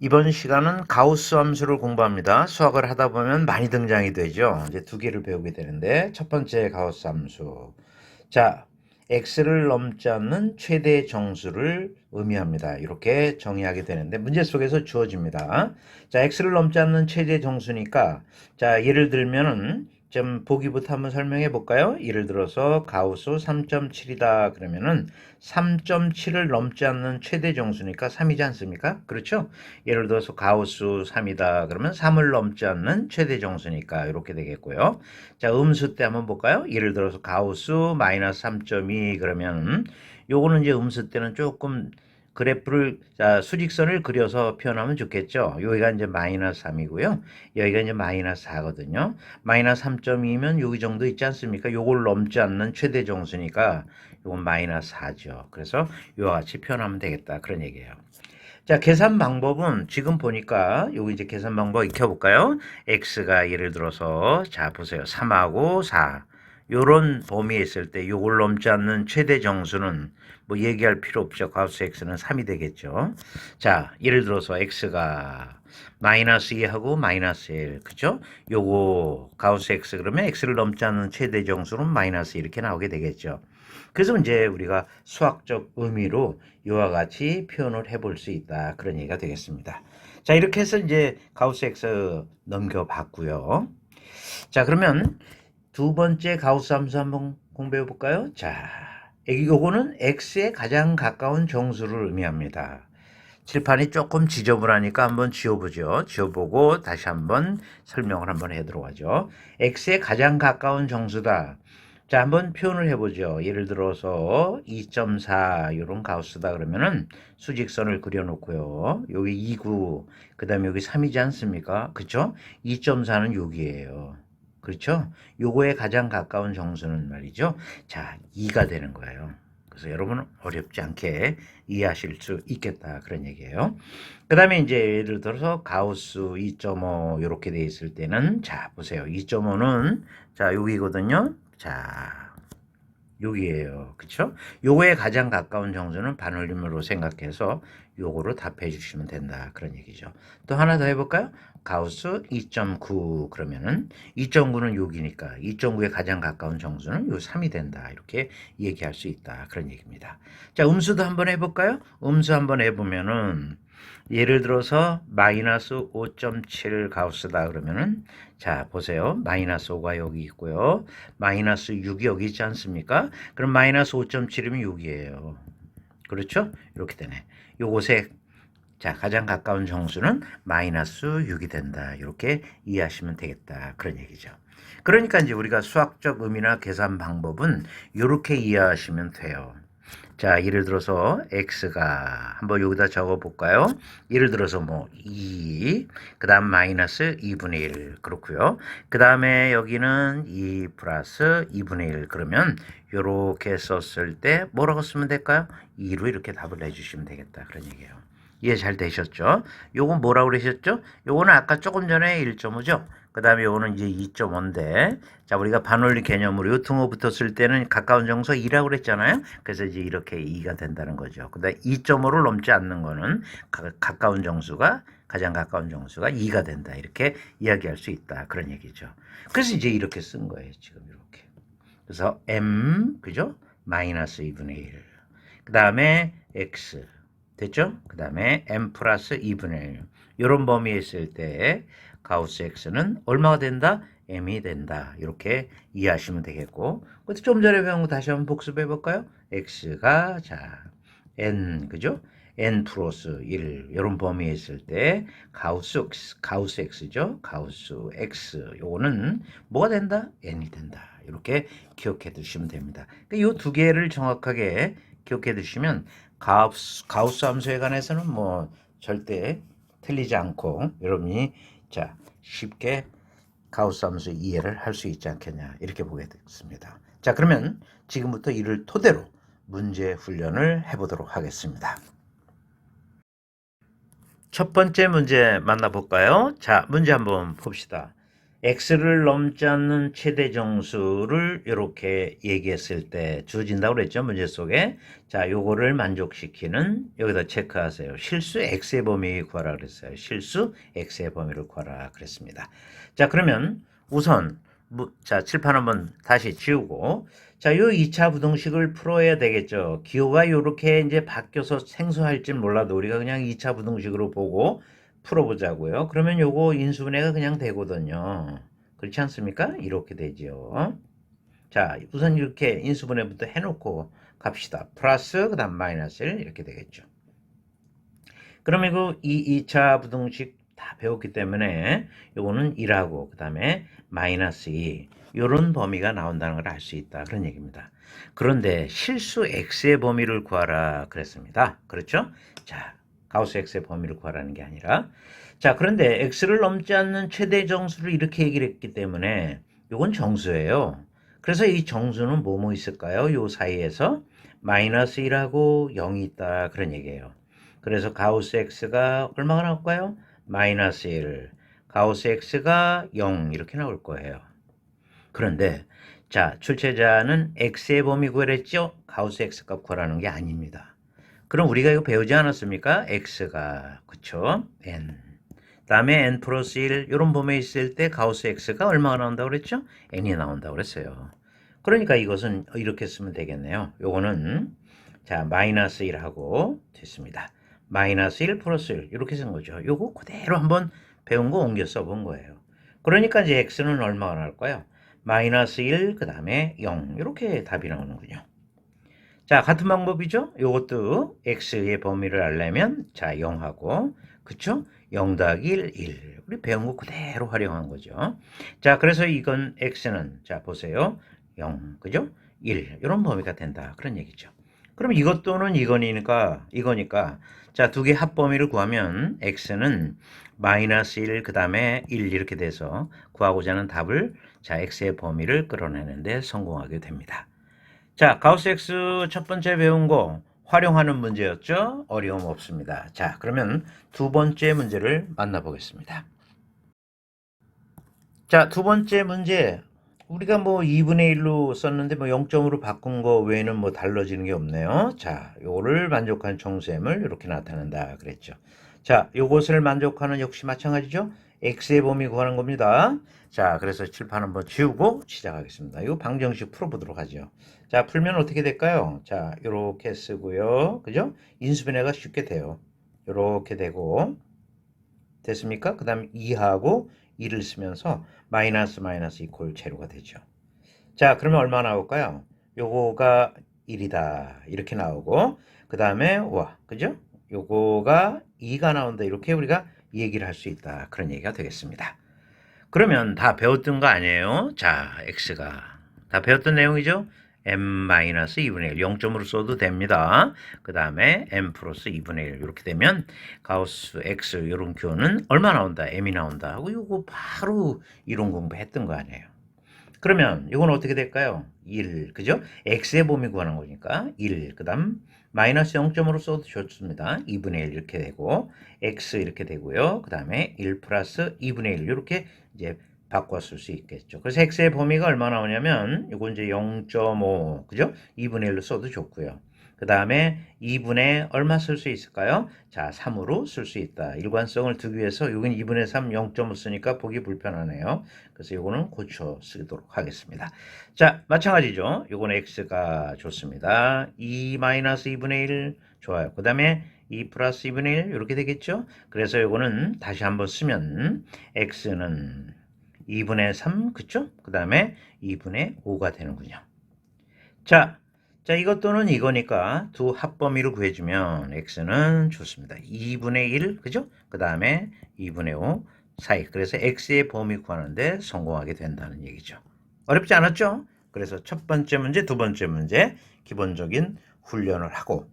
이번 시간은 가우스 함수를 공부합니다. 수학을 하다 보면 많이 등장이 되죠. 이제 두 개를 배우게 되는데 첫 번째 가우스 함수. 자, x를 넘지 않는 최대 정수를 의미합니다. 이렇게 정의하게 되는데 문제 속에서 주어집니다. 자, x를 넘지 않는 최대 정수니까 자, 예를 들면은 좀 보기부터 한번 설명해 볼까요? 예를 들어서 가우스 3.7이다 그러면은 3.7을 넘지 않는 최대 정수니까 3이지 않습니까? 그렇죠? 예를 들어서 가우스 3이다 그러면 3을 넘지 않는 최대 정수니까 이렇게 되겠고요. 자, 음수 때 한번 볼까요? 예를 들어서 가우스 마이너스 3.2 그러면 요거는 이제 음수 때는 조금 그래프를 수직선을 그려서 표현하면 좋겠죠. 여기가 이제 마이너스 3이고요. 여기가 이제 마이너스 4거든요. 마이너스 3.2면 여기 정도 있지 않습니까? 요걸 넘지 않는 최대 정수니까 요건 마이너스 4죠. 그래서 요와 같이 표현하면 되겠다. 그런 얘기예요. 자, 계산 방법은 지금 보니까 여기 이제 계산 방법 익혀볼까요? x가 예를 들어서 자 보세요. 3하고 4 요런 범위에 있을 때 요걸 넘지 않는 최대 정수는 뭐 얘기할 필요 없죠. 가우스 x는 3이 되겠죠. 자, 예를 들어서 x가 마이너스 2하고 마이너스 1 그죠? 요거 가우스 x 그러면 x를 넘지 않는 최대 정수는 마이너스 이렇게 나오게 되겠죠. 그래서 이제 우리가 수학적 의미로 이와 같이 표현을 해볼 수 있다. 그런 얘기가 되겠습니다. 자, 이렇게 해서 이제 가우스 X 넘겨봤고요. 자, 그러면 두 번째 가우스 함수 한번 공부해 볼까요? 자, 요거는 X에 가장 가까운 정수를 의미합니다. 칠판이 조금 지저분하니까 한번 지워보죠. 지워보고 다시 한번 설명을 한번 해도록 하죠. X에 가장 가까운 정수다. 자, 한번 표현을 해보죠. 예를 들어서 2.4 이런 가우스다 그러면은 수직선을 그려놓고요. 여기 2구, 그 다음에 여기 3이지 않습니까? 그쵸? 2.4는 여기에요. 그렇죠? 요거에 가장 가까운 정수는 말이죠. 자, 2가 되는 거예요. 그래서 여러분은 어렵지 않게 이해하실 수 있겠다. 그런 얘기예요. 그 다음에 이제 예를 들어서 가우스 2.5 이렇게 돼 있을 때는 자, 보세요. 2.5는 자, 여기거든요. 자, 여기에요. 그쵸? 요거에 가장 가까운 정수는 반올림으로 생각해서 요거로 답해 주시면 된다. 그런 얘기죠. 또 하나 더 해볼까요? 가우스 2.9 그러면은 2.9는 여기니까 2.9에 가장 가까운 정수는 요 3이 된다. 이렇게 얘기할 수 있다. 그런 얘기입니다. 자, 음수도 한번 해볼까요? 음수 한번 해보면은 예를 들어서 마이너스 5.7 가우스다 그러면은 자 보세요. 마이너스 5가 여기 있고요. 마이너스 6이 여기 있지 않습니까? 그럼 마이너스 5.7이면 6이에요. 그렇죠? 이렇게 되네. 요곳에 자 가장 가까운 정수는 마이너스 6이 된다. 이렇게 이해하시면 되겠다. 그런 얘기죠. 그러니까 이제 우리가 수학적 의미나 계산 방법은 이렇게 이해하시면 돼요. 자, 예를 들어서 x가 한번 여기다 적어 볼까요? 예를 들어서 뭐 2, 그다음 마이너스 2분의 1 그렇고요. 그다음에 여기는 2 플러스 2분의 1 그러면 요렇게 썼을 때 뭐라고 쓰면 될까요? 2로 이렇게 답을 내주시면 되겠다. 그런 얘기예요. 이해 잘 되셨죠? 요건 뭐라고 그러셨죠? 요거는 아까 조금 전에 1.5죠? 그 다음에 요거는 이제 2.5인데, 자, 우리가 반올림 개념으로 요 등호 붙었을 때는 가까운 정수 2라고 그랬잖아요? 그래서 이제 이렇게 2가 된다는 거죠. 근데 2.5를 넘지 않는 거는 가까운 정수가, 가장 가까운 정수가 2가 된다. 이렇게 이야기할 수 있다. 그런 얘기죠. 그래서 이제 이렇게 쓴 거예요. 지금 이렇게. 그래서 m, 그죠? 마이너스 2분의 1. 그 다음에 x. 됐죠? 그 다음에 m 플러스 2분의 1. 이런 범위에 있을 때 가우스 x는 얼마가 된다? m이 된다. 이렇게 이해하시면 되겠고. 좀 전에 배운 거 다시 한번 복습해 볼까요? x가 자 n 그죠? n 플러스 1 이런 범위에 있을 때 가우스 x죠? 가우스 x 요거는 뭐가 된다? n이 된다. 이렇게 기억해 두시면 됩니다. 이 두 개를 정확하게 기억해 두시면 가우스 함수에 관해서는 뭐 절대 틀리지 않고 여러분이 자 쉽게 가우스 함수 이해를 할 수 있지 않겠냐 이렇게 보게 됐습니다. 자, 그러면 지금부터 이를 토대로 문제 훈련을 해보도록 하겠습니다. 첫 번째 문제 만나볼까요? 자, 문제 한번 봅시다. x를 넘지 않는 최대 정수를 이렇게 얘기했을 때 주어진다고 그랬죠, 문제 속에. 자, 요거를 만족시키는, 여기다 체크하세요. 실수 x의 범위 구하라 그랬어요. 실수 x의 범위를 구하라 그랬습니다. 자, 그러면 우선 자, 칠판 한번 다시 지우고, 자, 요 2차 부등식을 풀어야 되겠죠. 기호가 요렇게 이제 바뀌어서 생소할진 몰라도 우리가 그냥 2차 부등식으로 보고 풀어보자고요. 그러면 요거 인수분해가 그냥 되거든요. 그렇지 않습니까? 이렇게 되죠. 자, 우선 이렇게 인수분해부터 해놓고 갑시다. 플러스, 그 다음 마이너스 1 이렇게 되겠죠. 그러면 이거 2차 부등식 다 배웠기 때문에 요거는 1하고 그 다음에 마이너스 2 요런 범위가 나온다는 걸 알 수 있다. 그런 얘기입니다. 그런데 실수 x의 범위를 구하라 그랬습니다. 그렇죠? 자, 가우스 x의 범위를 구하라는 게 아니라, 자, 그런데 x를 넘지 않는 최대 정수를 이렇게 얘기를 했기 때문에 요건 정수예요. 그래서 이 정수는 뭐뭐 있을까요? 요 사이에서 마이너스 1하고 0이 있다. 그런 얘기예요. 그래서 가우스 x가 얼마가 나올까요? 마이너스 1. 가우스 x가 0 이렇게 나올 거예요. 그런데 자, 출제자는 x의 범위 구하랬죠? 가우스 x 값 구하라는 게 아닙니다. 그럼 우리가 이거 배우지 않았습니까? x가 그쵸? n. 다음에 n 플러스 1 이런 범위에 있을 때 가우스 x가 얼마가 나온다고 그랬죠? n이 나온다고 그랬어요. 그러니까 이것은 이렇게 쓰면 되겠네요. 요거는 자, 마이너스 1하고 됐습니다. 마이너스 1 플러스 1 이렇게 쓴 거죠. 요거 그대로 한번 배운 거 옮겨 써본 거예요. 그러니까 이제 x는 얼마가 나올까요? 마이너스 1, 그 다음에 0 이렇게 답이 나오는군요. 자, 같은 방법이죠? 요것도 x의 범위를 알려면 자, 0하고 그쵸? 0 더하기 1, 1. 우리 배운 거 그대로 활용한 거죠. 자, 그래서 이건 x는 자, 보세요. 0, 그죠? 1 이런 범위가 된다. 그런 얘기죠. 그럼 이것 또는 이거니까 자, 두 개 합범위를 구하면 x는 마이너스 1, 그 다음에 1 이렇게 돼서 구하고자 하는 답을 자, x의 범위를 끌어내는데 성공하게 됩니다. 자, 가우스 X 첫 번째 배운 거 활용하는 문제였죠? 어려움 없습니다. 자, 그러면 두 번째 문제를 만나보겠습니다. 자, 두 번째 문제. 우리가 뭐 2분의 1로 썼는데 뭐 0점으로 바꾼 거 외에는 뭐 달라지는 게 없네요. 자, 요거를 만족한 정수함을 이렇게 나타낸다 그랬죠. 자, 요것을 만족하는 역시 마찬가지죠. x의 범위 구하는 겁니다. 자, 그래서 칠판 한번 지우고 시작하겠습니다. 이거 방정식 풀어보도록 하죠. 자, 풀면 어떻게 될까요? 자, 요렇게 쓰고요. 그죠? 인수분해가 쉽게 돼요. 요렇게 되고 됐습니까? 그 다음 2하고 2를 쓰면서 마이너스 마이너스 이퀄 제로가 되죠. 자, 그러면 얼마 나올까요? 요거가 1이다. 이렇게 나오고 그 다음에 와, 그죠? 요거가 2가 나온다. 이렇게 우리가 얘기를 할 수 있다. 그런 얘기가 되겠습니다. 그러면 다 배웠던 거 아니에요? 자, x가 다 배웠던 내용이죠? m-2분의 1 0점으로 써도 됩니다. 그 다음에 m 플러스 2분의 1 이렇게 되면 가우스 x 이런 교는 얼마 나온다? m이 나온다 하고 이거 바로 이론 공부했던 거 아니에요. 그러면 이건 어떻게 될까요? 1, 그죠? x의 범위 구하는 거니까 1, 그 다음 마이너스 0점으로 써도 좋습니다. 2분의 1 이렇게 되고 x 이렇게 되고요. 그 다음에 1 플러스 2분의 1 이렇게 이제 바꿨을 수 있겠죠. 그래서 x의 범위가 얼마 나오냐면 이건 이제 0.5, 그죠? 2분의 1로 써도 좋고요. 그 다음에 2분의 얼마 쓸 수 있을까요? 자, 3으로 쓸 수 있다. 일관성을 두기 위해서 여긴 2분의 3 0.5 쓰니까 보기 불편하네요. 그래서 이거는 고쳐 쓰도록 하겠습니다. 자, 마찬가지죠. 요거는 x가 좋습니다. 2-2분의 1 좋아요. 그 다음에 2 플러스 2분의 1 이렇게 되겠죠. 그래서 요거는 다시 한번 쓰면 x는 2분의 3 그쵸? 그 다음에 2분의 5가 되는군요. 자, 이것 또는 이거니까 두 합범위를 구해주면 x는 좋습니다. 2분의 1 그죠? 그 다음에 2분의 5 사이. 그래서 x의 범위 구하는데 성공하게 된다는 얘기죠. 어렵지 않았죠? 그래서 첫 번째 문제, 두 번째 문제 기본적인 훈련을 하고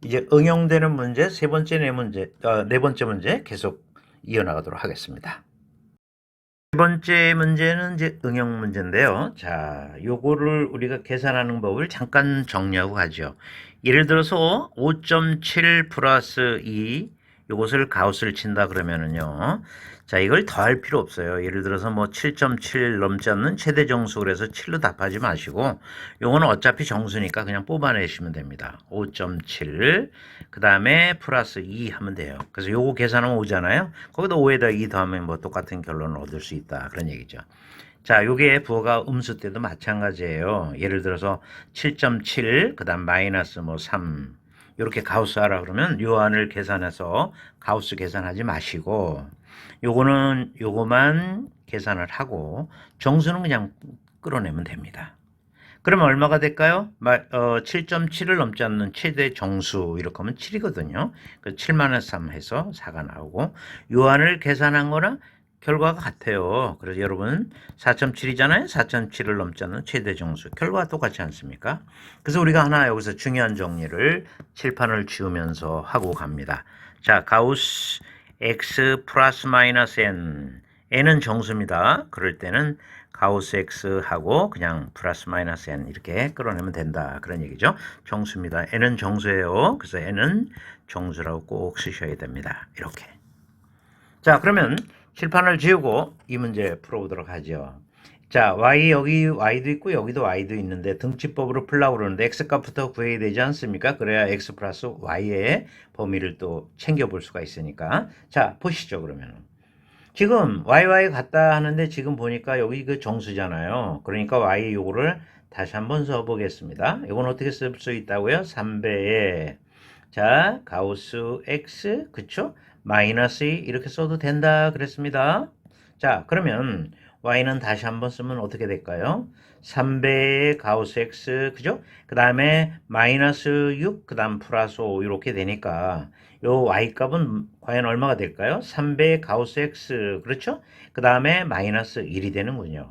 이제 응용되는 문제 네 번째 문제 계속 이어나가도록 하겠습니다. 세 번째 문제는 이제 응용 문제인데요. 자, 요거를 우리가 계산하는 법을 잠깐 정리하고 가죠. 예를 들어서 5.7 플러스 2 요것을 가우스를 친다 그러면은요. 자, 이걸 더할 필요 없어요. 예를 들어서 뭐 7.7 넘지 않는 최대 정수 그래서 7로 답하지 마시고 요거는 어차피 정수니까 그냥 뽑아내시면 됩니다. 5.7 그 다음에 플러스 2 하면 돼요. 그래서 요거 계산하면 오잖아요. 거기다 5에다 2 더하면 뭐 똑같은 결론을 얻을 수 있다. 그런 얘기죠. 자, 요게 부호가 음수 때도 마찬가지예요. 예를 들어서 7.7 그 다음 마이너스 뭐 3 이렇게 가우스 하라 그러면 요 안을 계산해서 가우스 계산하지 마시고 요거만 계산을 하고 정수는 그냥 끌어내면 됩니다. 그러면 얼마가 될까요? 7.7을 넘지 않는 최대 정수 이렇게 하면 7이거든요. 그 7-3 해서 4가 나오고 요 안을 계산한 거랑 결과가 같아요. 그래서 여러분 4.7이잖아요. 4.7을 넘지 않는 최대 정수. 결과가 똑같지 않습니까? 그래서 우리가 하나 여기서 중요한 정리를 칠판을 지우면서 하고 갑니다. 자, 가우스 x 플러스 마이너스 n. n은 정수입니다. 그럴 때는 가우스 x하고 그냥 플러스 마이너스 n 이렇게 끌어내면 된다. 그런 얘기죠. 정수입니다. n은 정수예요. 그래서 n은 정수라고 꼭 쓰셔야 됩니다. 이렇게. 자, 그러면 칠판을 지우고 이 문제 풀어보도록 하죠. 자, y 여기 y도 있고 여기도 y도 있는데 등치법으로 풀라고 그러는데 x값부터 구해야 되지 않습니까? 그래야 x 플러스 y의 범위를 또 챙겨볼 수가 있으니까. 자, 보시죠 그러면. 지금 yy 같다 하는데 지금 보니까 여기 그 정수잖아요. 그러니까 y 요거를 다시 한번 써보겠습니다. 이건 어떻게 쓸 수 있다고요? 3배에 자 가우스 x 그쵸? 마이너스 2 이렇게 써도 된다 그랬습니다. 자 그러면 y는 다시 한번 쓰면 어떻게 될까요? 3배의 가우스 x 그죠? 그 다음에 마이너스 6 그 다음 플러스 5 이렇게 되니까 요 y값은 과연 얼마가 될까요? 3배의 가우스 x 그렇죠? 그 다음에 마이너스 1이 되는군요.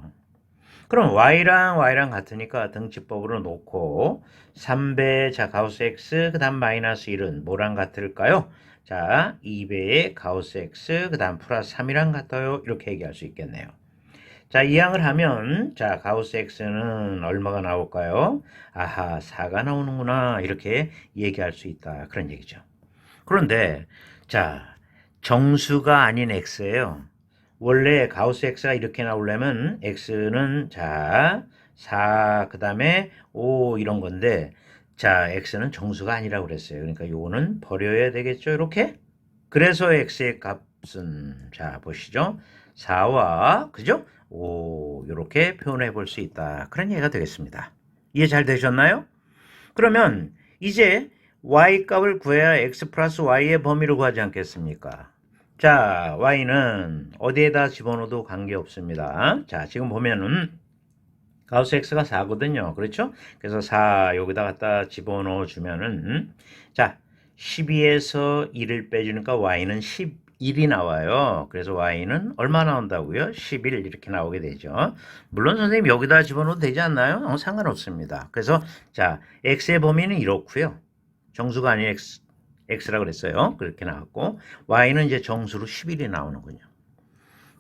그럼 y랑 같으니까 등치법으로 놓고 3배 자 가우스 x 그 다음 마이너스 1은 뭐랑 같을까요? 자 2배의 가우스 x 그 다음 플러스 3이랑 같아요. 이렇게 얘기할 수 있겠네요. 자 이항을 하면 자 가우스 x는 얼마가 나올까요? 아하 4가 나오는구나 이렇게 얘기할 수 있다. 그런 얘기죠. 그런데 자 정수가 아닌 x예요. 원래 가우스 x가 이렇게 나오려면 x는 자 4 그다음에 5 이런 건데 자 x는 정수가 아니라고 그랬어요. 그러니까 요거는 버려야 되겠죠. 이렇게. 그래서 x의 값은 자 보시죠. 4와 그죠? 5 이렇게 표현해 볼 수 있다. 그런 얘기가 되겠습니다. 이해 잘 되셨나요? 그러면 이제 y 값을 구해야 x 플러스 y의 범위를 구하지 않겠습니까? 자, y는 어디에다 집어넣어도 관계없습니다. 자, 지금 보면은 가우스 x가 4거든요. 그렇죠? 그래서 4 여기다 갖다 집어넣어 주면은 자, 12에서 1을 빼주니까 y는 11이 나와요. 그래서 y는 얼마 나온다고요? 11 이렇게 나오게 되죠. 물론 선생님 여기다 집어넣어도 되지 않나요? 상관없습니다. 그래서 자, x의 범위는 이렇고요. 정수가 아닌 x라고 그랬어요. 그렇게 나왔고 y는 이제 정수로 11이 나오는군요.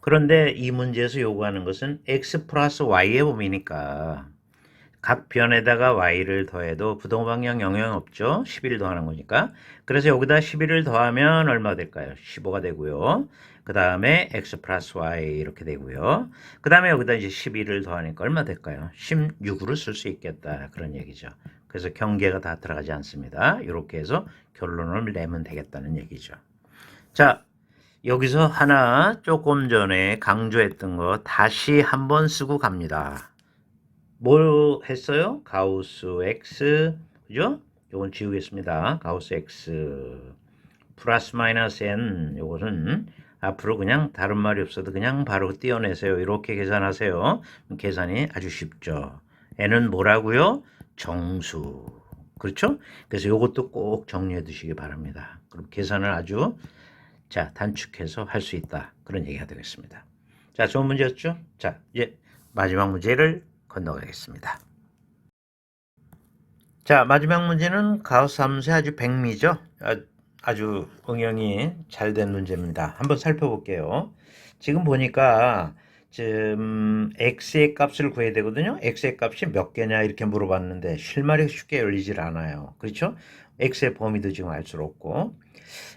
그런데 이 문제에서 요구하는 것은 x 플러스 y의 범위니까 각 변에다가 y를 더해도 부동방향 영향 없죠. 11 더하는 거니까. 그래서 여기다 11을 더하면 얼마 될까요? 15가 되고요. 그 다음에 x 플러스 y 이렇게 되고요. 그 다음에 여기다 이제 11을 더하니까 얼마 될까요? 16으로 쓸 수 있겠다. 그런 얘기죠. 그래서 경계가 다 들어가지 않습니다. 이렇게 해서 결론을 내면 되겠다는 얘기죠. 자, 여기서 하나 조금 전에 강조했던 거 다시 한번 쓰고 갑니다. 뭘 했어요? 가우스 x 그죠? 요건 지우겠습니다. 가우스 x 플러스 마이너스 n 요것은 앞으로 그냥 다른 말이 없어도 그냥 바로 띄어내세요. 이렇게 계산하세요. 계산이 아주 쉽죠. n은 뭐라고요? 정수. 그렇죠? 그래서 요것도 꼭 정리해 두시기 바랍니다. 그럼 계산을 아주 자 단축해서 할 수 있다. 그런 얘기가 되겠습니다. 자, 좋은 문제였죠? 자, 이제 마지막 문제를 건너가겠습니다. 자, 마지막 문제는 가우스 함수의 아주 백미죠. 아주 응용이 잘 된 문제입니다. 한번 살펴볼게요. 지금 보니까 x의 값을 구해야 되거든요. x의 값이 몇 개냐 이렇게 물어봤는데 실말이 쉽게 열리질 않아요. 그렇죠? x의 범위도 지금 알 수 없고.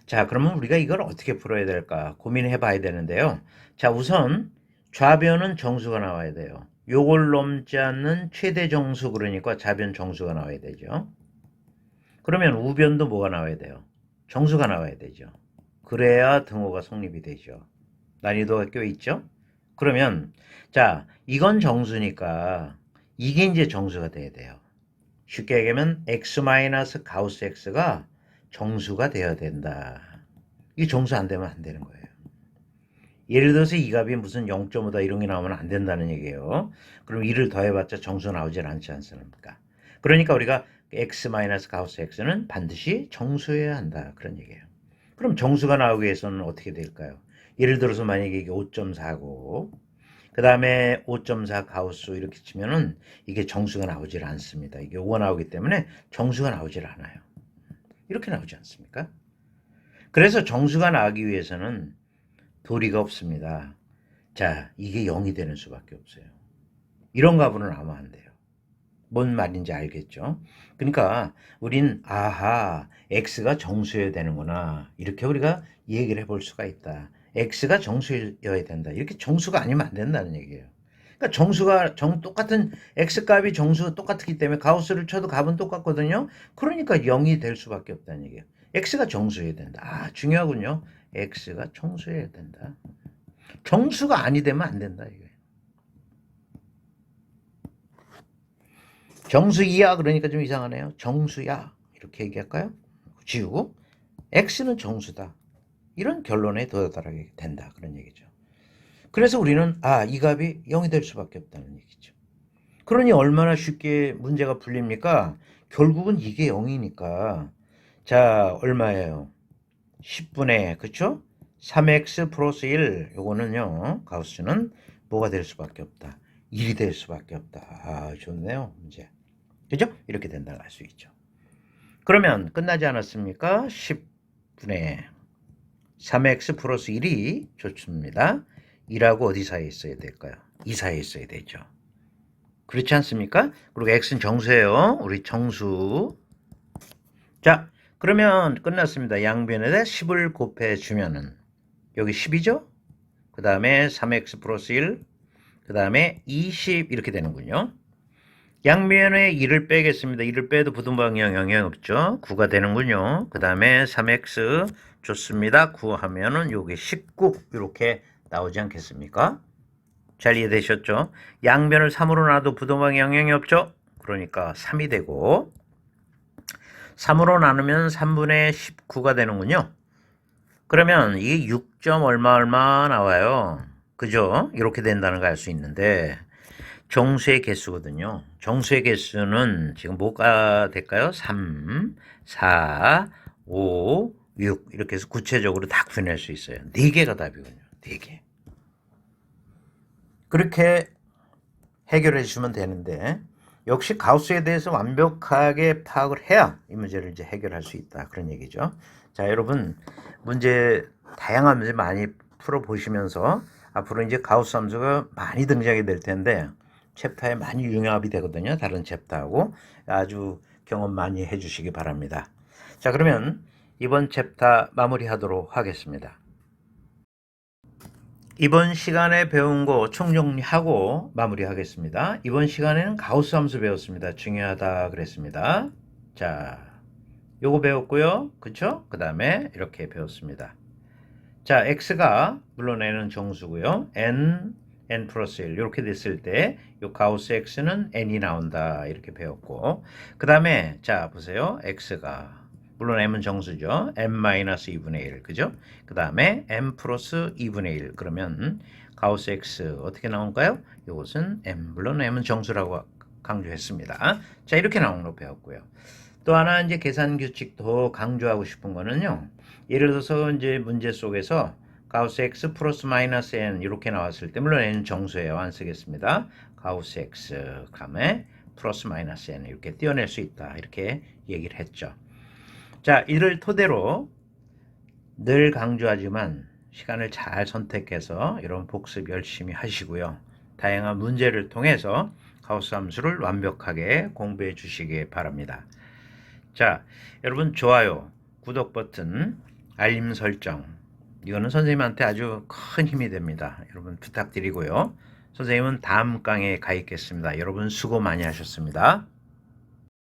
자, 그러면 우리가 이걸 어떻게 풀어야 될까 고민해 봐야 되는데요. 자, 우선 좌변은 정수가 나와야 돼요. 요걸 넘지 않는 최대 정수, 그러니까 좌변 정수가 나와야 되죠. 그러면 우변도 뭐가 나와야 돼요? 정수가 나와야 되죠. 그래야 등호가 성립이 되죠. 난이도가 껴 있죠? 그러면 자, 이건 정수니까 이게 이제 정수가 돼야 돼요. 쉽게 얘기하면 x 마이너스 가우스 x가 정수가 되어야 된다. 이게 정수 안 되면 안 되는 거예요. 예를 들어서 이 값이 무슨 0.5다 이런 게 나오면 안 된다는 얘기예요. 그럼 2를 더해봤자 정수 나오질 않지 않습니까? 그러니까 우리가 x 마이너스 가우스 x는 반드시 정수여야 한다. 그런 얘기예요. 그럼 정수가 나오기 위해서는 어떻게 될까요? 예를 들어서 만약에 이게 5.4고 그 다음에 5.4 가우스 이렇게 치면은 이게 정수가 나오질 않습니다. 이게 5가 나오기 때문에 정수가 나오질 않아요. 이렇게 나오지 않습니까? 그래서 정수가 나오기 위해서는 도리가 없습니다. 자, 이게 0이 되는 수밖에 없어요. 이런 값으로 나오면 안 돼요. 뭔 말인지 알겠죠? 그러니까 우린 아하, x가 정수여야 되는구나. 이렇게 우리가 얘기를 해볼 수가 있다. x가 정수여야 된다. 이렇게 정수가 아니면 안 된다는 얘기예요. 그러니까 정수가 똑같은 x값이 정수 똑같기 때문에 가우스를 쳐도 값은 똑같거든요. 그러니까 0이 될 수밖에 없다는 얘기예요. x가 정수여야 된다. 아, 중요하군요. x가 정수여야 된다. 정수가 아니 되면 안 된다 이거예요. 정수이야 그러니까 좀 이상하네요. 정수야 이렇게 얘기할까요? 지우고 x는 정수다. 이런 결론에 도달하게 된다. 그런 얘기죠. 그래서 우리는 이 값이 0이 될 수밖에 없다는 얘기죠. 그러니 얼마나 쉽게 문제가 풀립니까? 결국은 이게 0이니까 자 얼마예요? 10분의 그쵸? 3x 플러스 1 요거는요 가우스는 뭐가 될 수밖에 없다. 1이 될 수밖에 없다. 아 좋네요 문제. 그죠? 이렇게 된다고 할 수 있죠. 그러면 끝나지 않았습니까? 10분의 3x 플러스 1이 좋습니다. 2하고 어디 사이에 있어야 될까요? 2 사이에 있어야 되죠. 그렇지 않습니까? 그리고 x는 정수예요. 우리 정수. 자, 그러면 끝났습니다. 양변에다 10을 곱해주면은 여기 10이죠? 그 다음에 3x 플러스 1, 그 다음에 20 이렇게 되는군요. 양면에 2를 빼겠습니다. 2를 빼도 부등방향 영향 없죠. 9가 되는군요. 그 다음에 3x 좋습니다. 9 하면은 여기 19 이렇게 나오지 않겠습니까? 잘 이해되셨죠? 양변을 3으로 놔도 부등방향 영향이 없죠. 그러니까 3이 되고 3으로 나누면 3분의 19가 되는군요. 그러면 이게 6점 얼마 얼마 나와요. 그죠? 이렇게 된다는 걸 알 수 있는데 정수의 개수거든요. 정수의 개수는 지금 뭐가 될까요? 3, 4, 5, 6 이렇게 해서 구체적으로 다 구해낼 수 있어요. 4개가 답이군요. 4개. 그렇게 해결해 주시면 되는데 역시 가우스에 대해서 완벽하게 파악을 해야 이 문제를 이제 해결할 수 있다. 그런 얘기죠. 자, 여러분 문제 다양한 문제 많이 풀어보시면서 앞으로 이제 가우스 함수가 많이 등장이 될 텐데 챕터에 많이 융합이 되거든요. 다른 챕터하고 아주 경험 많이 해주시기 바랍니다. 자, 그러면 이번 챕터 마무리하도록 하겠습니다. 이번 시간에 배운 거 총정리하고 마무리하겠습니다. 이번 시간에는 가우스 함수 배웠습니다. 중요하다 그랬습니다. 자, 요거 배웠고요. 그쵸? 그 다음에 이렇게 배웠습니다. 자, x가 물론 n은 정수고요. n 플러스 1 이렇게 됐을 때 요 가우스 x는 n이 나온다 이렇게 배웠고 그 다음에 자 보세요. x가 물론 m은 정수죠. m-2분의 1 그죠? 그 다음에 m 플러스 2분의 1 그러면 가우스 x 어떻게 나올까요? 이것은 m 물론 m은 정수라고 강조했습니다. 자 이렇게 나오는 거 배웠고요. 또 하나 이제 계산 규칙 더 강조하고 싶은 거는요. 예를 들어서 이제 문제 속에서 가우스 x 플러스 마이너스 n 이렇게 나왔을 때 물론 n은 정수예요. 안 쓰겠습니다. 가우스 x 감에 플러스 마이너스 n 이렇게 띄어낼 수 있다. 이렇게 얘기를 했죠. 자, 이를 토대로 늘 강조하지만 시간을 잘 선택해서 이런 복습 열심히 하시고요. 다양한 문제를 통해서 가우스 함수를 완벽하게 공부해 주시기 바랍니다. 자, 여러분 좋아요, 구독 버튼, 알림 설정 이거는 선생님한테 아주 큰 힘이 됩니다. 여러분 부탁드리고요. 선생님은 다음 강의에 가 있겠습니다. 여러분 수고 많이 하셨습니다.